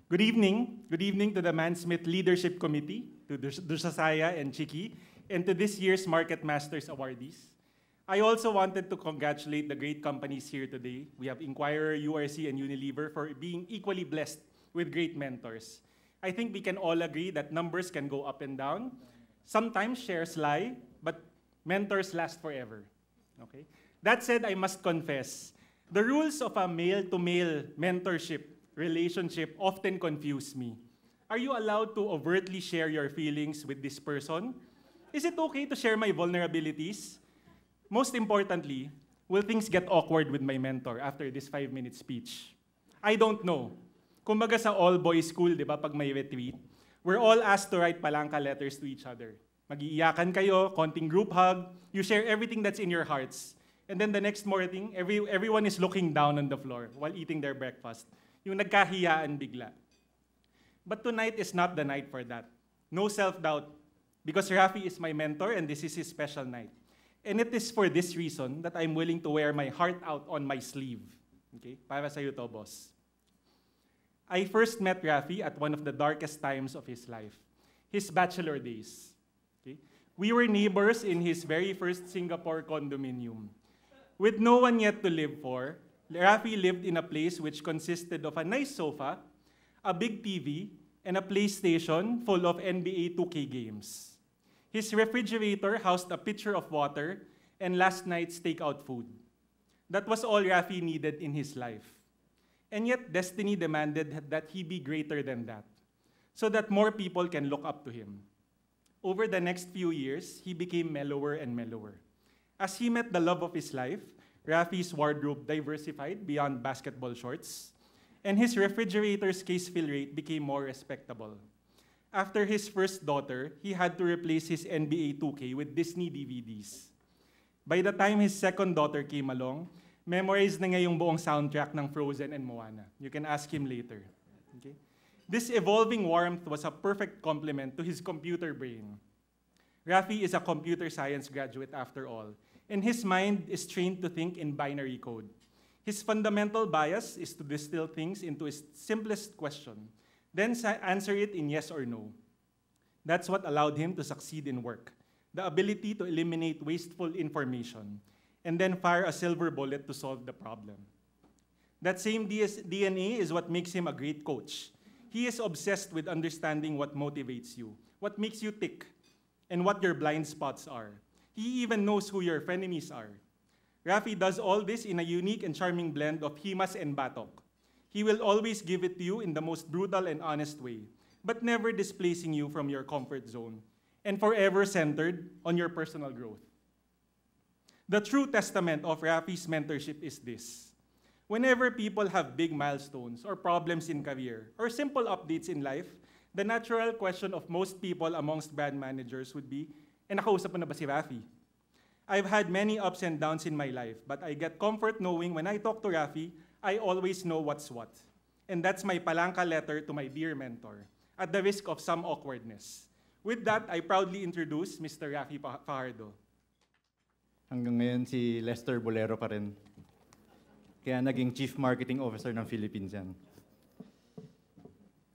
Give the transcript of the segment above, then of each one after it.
Good evening. Good evening to the Mansmith Leadership Committee, to Dusasaya and Chiki, and to this year's Market Masters awardees. I also wanted to congratulate the great companies here today. We have Inquirer, URC, and Unilever for being equally blessed with great mentors. I think we can all agree that numbers can go up and down. Sometimes shares lie, but mentors last forever. Okay? That said, I must confess, the rules of a male-to-male mentorship relationship often confuse me. Are you allowed to overtly share your feelings with this person? Is it okay to share my vulnerabilities? Most importantly, will things get awkward with my mentor after this 5-minute speech? I don't know. Kumbaga sa all-boys school, di ba, pag may retreat, we're all asked to write palanca letters to each other. Mag-iiyakan kayo, konting group hug, you share everything that's in your hearts. And then the next morning, everyone is looking down on the floor while eating their breakfast. Yung nagkahiyaan bigla. But tonight is not the night for that. No self-doubt, because Raffy is my mentor and this is his special night. And it is for this reason that I'm willing to wear my heart out on my sleeve. Okay? Para sa'yo to, boss. I first met Raffy at one of the darkest times of his life, his bachelor days. Okay? We were neighbors in his very first Singapore condominium. With no one yet to live for, Raffy lived in a place which consisted of a nice sofa, a big TV, and a PlayStation full of NBA 2K games. His refrigerator housed a pitcher of water and last night's takeout food. That was all Raffy needed in his life. And yet, destiny demanded that he be greater than that, so that more people can look up to him. Over the next few years, he became mellower and mellower. As he met the love of his life, Raffy's wardrobe diversified beyond basketball shorts, and his refrigerator's case fill rate became more respectable. After his first daughter, he had to replace his NBA 2K with Disney DVDs. By the time his second daughter came along, memorized na niya yung buong soundtrack ng Frozen and Moana. You can ask him later. Okay? This evolving warmth was a perfect complement to his computer brain. Raffy is a computer science graduate after all, and his mind is trained to think in binary code. His fundamental bias is to distill things into its simplest question, then answer it in yes or no. That's what allowed him to succeed in work, the ability to eliminate wasteful information, and then fire a silver bullet to solve the problem. That same DNA is what makes him a great coach. He is obsessed with understanding what motivates you, what makes you tick, and what your blind spots are. He even knows who your frenemies are. Raffy does all this in a unique and charming blend of himas and batok. He will always give it to you in the most brutal and honest way, but never displacing you from your comfort zone, and forever centered on your personal growth. The true testament of Raffy's mentorship is this. Whenever people have big milestones or problems in career or simple updates in life, the natural question of most people amongst brand managers would be, nakausap mo na ba si Raffy? I've had many ups and downs in my life, but I get comfort knowing when I talk to Raffy, I always know what's what. And that's my palanca letter to my dear mentor, at the risk of some awkwardness. With that, I proudly introduce Mr. Raffy Fajardo. Hanggang ngayon si Lester Bolero pa rin. Kaya naging Chief Marketing Officer ng Philippines yan.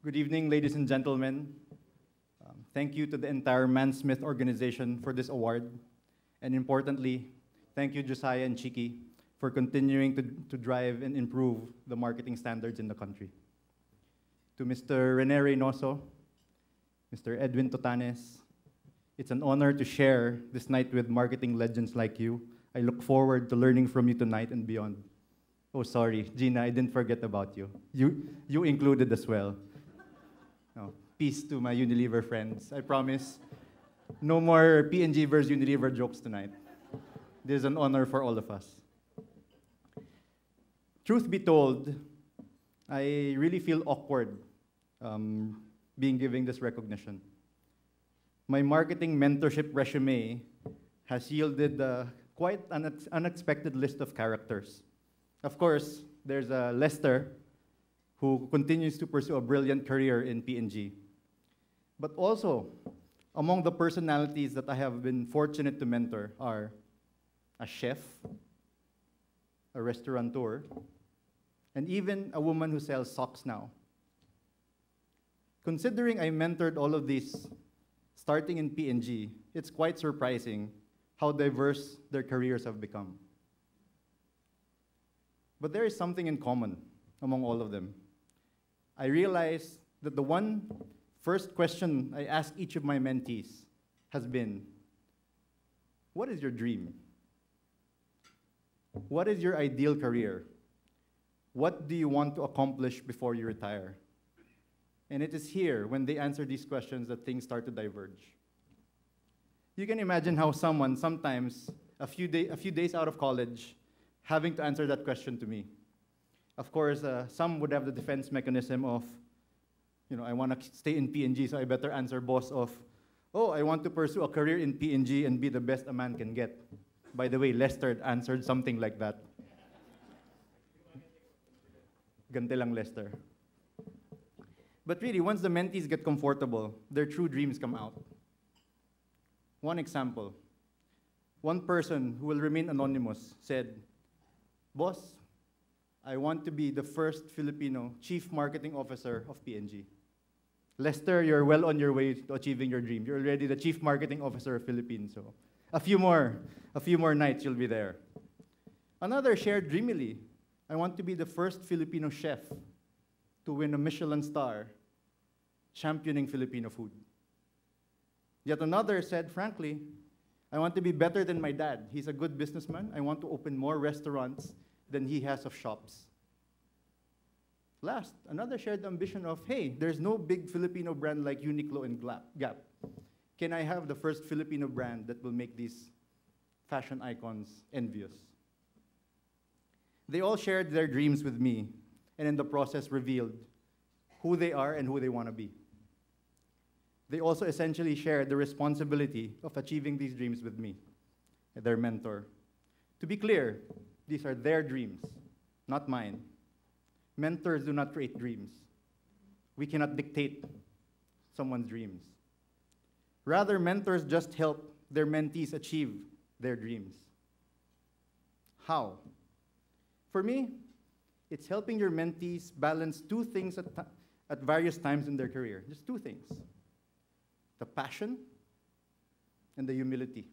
Good evening, ladies and gentlemen. Thank you to the entire Mansmith organization for this award. And importantly, thank you, Josiah and Chiki, for continuing to drive and improve the marketing standards in the country. To Mr. Rene Reynoso, Mr. Edwin Totanes, it's an honor to share this night with marketing legends like you. I look forward to learning from you tonight and beyond. Oh, sorry, Gina, I didn't forget about you. You included as well. No, peace to my Unilever friends. I promise, no more P&G versus Unilever jokes tonight. This is an honor for all of us. Truth be told, I really feel awkward being given this recognition. My marketing mentorship resume has yielded quite an unexpected list of characters. Of course, there's Lester, who continues to pursue a brilliant career in P&G. But also, among the personalities that I have been fortunate to mentor are a chef, a restaurateur, and even a woman who sells socks now. Considering I mentored all of these starting in P&G, it's quite surprising how diverse their careers have become. But there is something in common among all of them. I realized that the one first question I ask each of my mentees has been, what is your dream? What is your ideal career? What do you want to accomplish before you retire? And it is here, when they answer these questions, that things start to diverge. You can imagine how someone, sometimes, a few days out of college, having to answer that question to me. Of course, some would have the defense mechanism of, I want to stay in P&G, so I better answer boss of, oh, I want to pursue a career in P&G and be the best a man can get. By the way, Lester answered something like that. Gante lang, Lester. But really, once the mentees get comfortable, their true dreams come out. One example. One person who will remain anonymous said, boss, I want to be the first Filipino chief marketing officer of P&G. Lester, you're well on your way to achieving your dream. You're already the chief marketing officer of Philippines, so a few more nights you'll be there. Another shared dreamily, I want to be the first Filipino chef to win a Michelin star championing Filipino food. Yet another said, frankly, I want to be better than my dad. He's a good businessman. I want to open more restaurants than he has of shops. Last, another shared ambition of, hey, there's no big Filipino brand like Uniqlo and Gap. Can I have the first Filipino brand that will make these fashion icons envious? They all shared their dreams with me, and in the process revealed who they are and who they want to be. They also essentially shared the responsibility of achieving these dreams with me, their mentor. To be clear, these are their dreams, not mine. Mentors do not create dreams. We cannot dictate someone's dreams. Rather, mentors just help their mentees achieve their dreams. How? For me, it's helping your mentees balance two things at various times in their career. Just two things. The passion and the humility.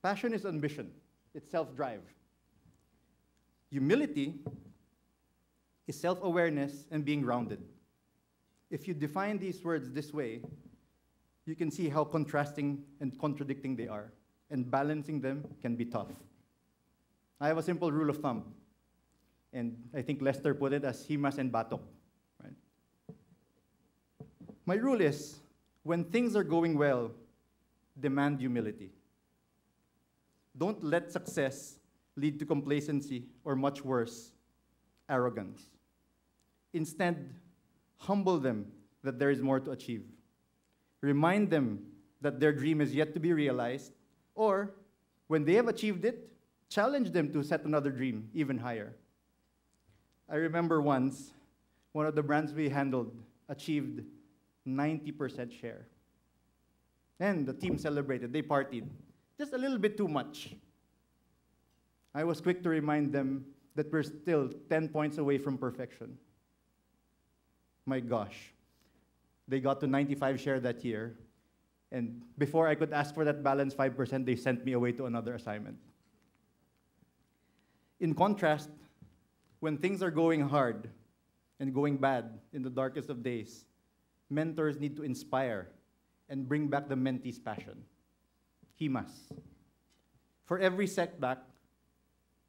Passion is ambition. It's self-drive. Humility is self-awareness and being grounded. If you define these words this way, you can see how contrasting and contradicting they are, and balancing them can be tough. I have a simple rule of thumb, and I think Lester put it as himas and batok. Right? My rule is, when things are going well, demand humility. Don't let success lead to complacency or, much worse, arrogance. Instead, humble them that there is more to achieve. Remind them that their dream is yet to be realized, or when they have achieved it, challenge them to set another dream even higher. I remember once, one of the brands we handled achieved 90% share. And the team celebrated, they partied. Just a little bit too much. I was quick to remind them that we're still 10 points away from perfection. My gosh. They got to 95 share that year. And before I could ask for that balance 5%, they sent me away to another assignment. In contrast, when things are going hard and going bad in the darkest of days, mentors need to inspire and bring back the mentee's passion. He must. For every setback,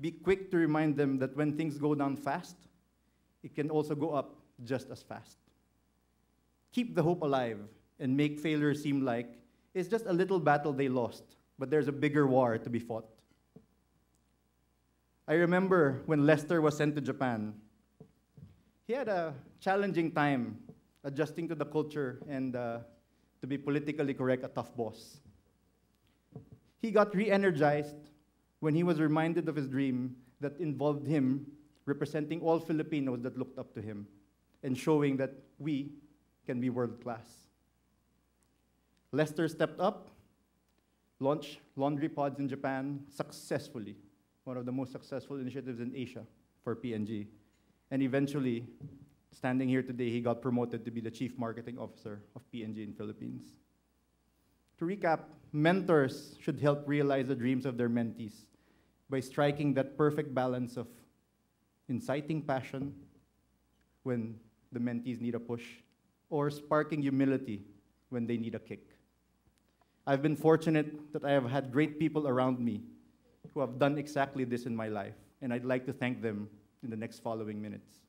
be quick to remind them that when things go down fast, it can also go up just as fast. Keep the hope alive and make failure seem like it's just a little battle they lost, but there's a bigger war to be fought. I remember when Lester was sent to Japan, he had a challenging time adjusting to the culture and, to be politically correct, a tough boss. He got re-energized when he was reminded of his dream that involved him representing all Filipinos that looked up to him and showing that we can be world-class. Lester stepped up, launched laundry pods in Japan successfully, one of the most successful initiatives in Asia for P&G, and eventually standing here today, he got promoted to be the Chief Marketing Officer of P&G in Philippines. To recap, mentors should help realize the dreams of their mentees by striking that perfect balance of inciting passion when the mentees need a push, or sparking humility when they need a kick. I've been fortunate that I have had great people around me who have done exactly this in my life, and I'd like to thank them in the next following minutes.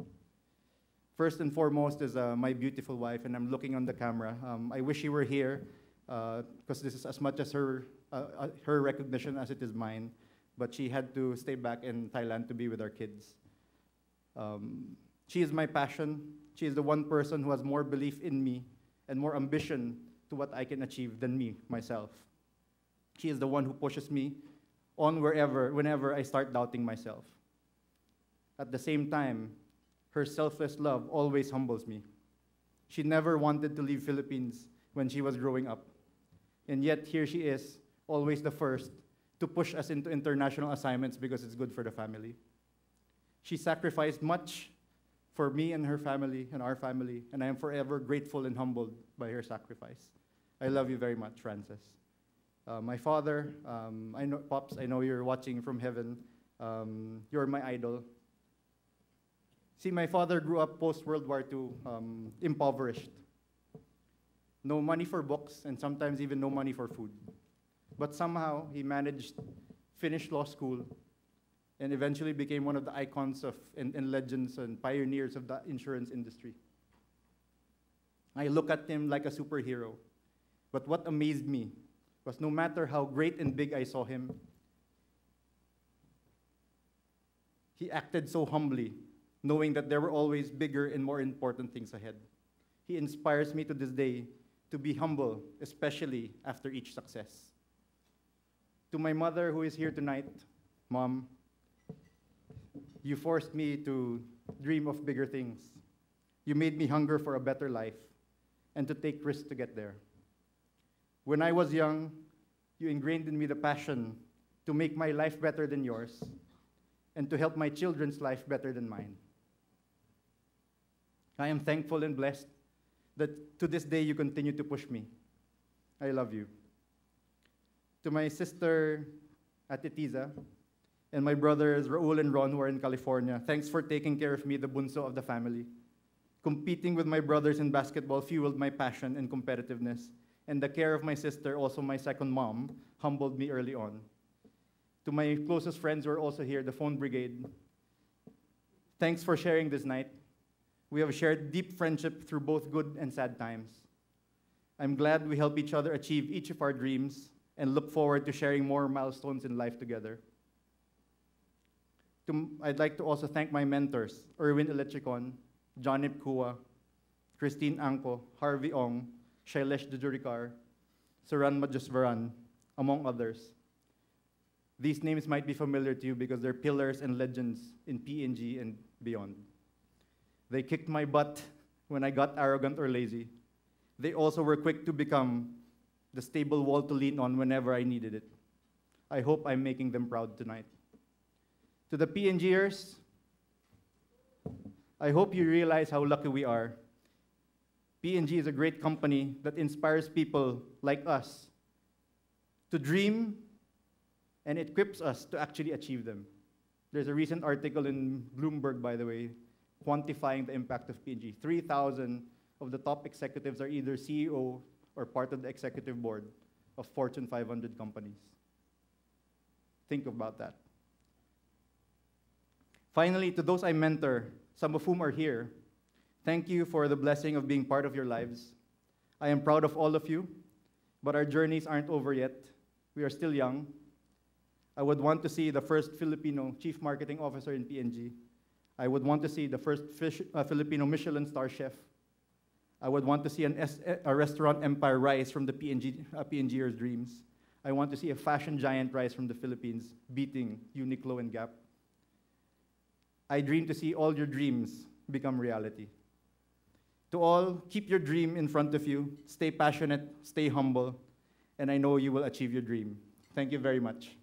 First and foremost is my beautiful wife, and I'm looking on the camera. I wish she were here, because this is as much as her recognition as it is mine, but she had to stay back in Thailand to be with our kids. She is my passion. She is the one person who has more belief in me and more ambition to what I can achieve than me, myself. She is the one who pushes me on whenever I start doubting myself. At the same time, her selfless love always humbles me. She never wanted to leave Philippines when she was growing up. And yet here she is, always the first to push us into international assignments because it's good for the family. She sacrificed much for me and her family and our family, and I am forever grateful and humbled by her sacrifice. I love you very much, Frances. My father, Pops, I know you're watching from heaven. You're my idol. See, my father grew up post-World War II, impoverished. No money for books, and sometimes even no money for food. But somehow, he managed to finish law school and eventually became one of the icons and legends and pioneers of the insurance industry. I look at him like a superhero. But what amazed me was no matter how great and big I saw him, he acted so humbly, knowing that there were always bigger and more important things ahead. He inspires me to this day to be humble, especially after each success. To my mother who is here tonight, Mom, you forced me to dream of bigger things. You made me hunger for a better life and to take risks to get there. When I was young, you ingrained in me the passion to make my life better than yours and to help my children's life better than mine. I am thankful and blessed that to this day you continue to push me. I love you. To my sister, Ate Tiza, and my brothers, Raul and Ron, who are in California, thanks for taking care of me, the bunso of the family. Competing with my brothers in basketball fueled my passion and competitiveness, and the care of my sister, also my second mom, humbled me early on. To my closest friends who are also here, the phone brigade, thanks for sharing this night. We have shared deep friendship through both good and sad times. I'm glad we help each other achieve each of our dreams and look forward to sharing more milestones in life together. I'd like to also thank my mentors, Erwin Electricon, Johnip Kua, Christine Angko, Harvey Ong, Shailesh Dujurikar, Saran Majusvaran, among others. These names might be familiar to you because they're pillars and legends in P&G and beyond. They kicked my butt when I got arrogant or lazy. They also were quick to become the stable wall to lean on whenever I needed it. I hope I'm making them proud tonight. To the P&Gers, I hope you realize how lucky we are. P&G is a great company that inspires people like us to dream and equips us to actually achieve them. There's a recent article in Bloomberg, by the way, quantifying the impact of P&G. 3,000 of the top executives are either CEO or part of the executive board of Fortune 500 companies. Think about that. Finally, to those I mentor, some of whom are here, thank you for the blessing of being part of your lives. I am proud of all of you, but our journeys aren't over yet. We are still young. I would want to see the first Filipino Chief Marketing Officer in P&G. I would want to see the first Filipino Michelin star chef. I would want to see a restaurant empire rise from the P&Gers' dreams. I want to see a fashion giant rise from the Philippines, beating Uniqlo and Gap. I dream to see all your dreams become reality. To all, keep your dream in front of you, stay passionate, stay humble, and I know you will achieve your dream. Thank you very much.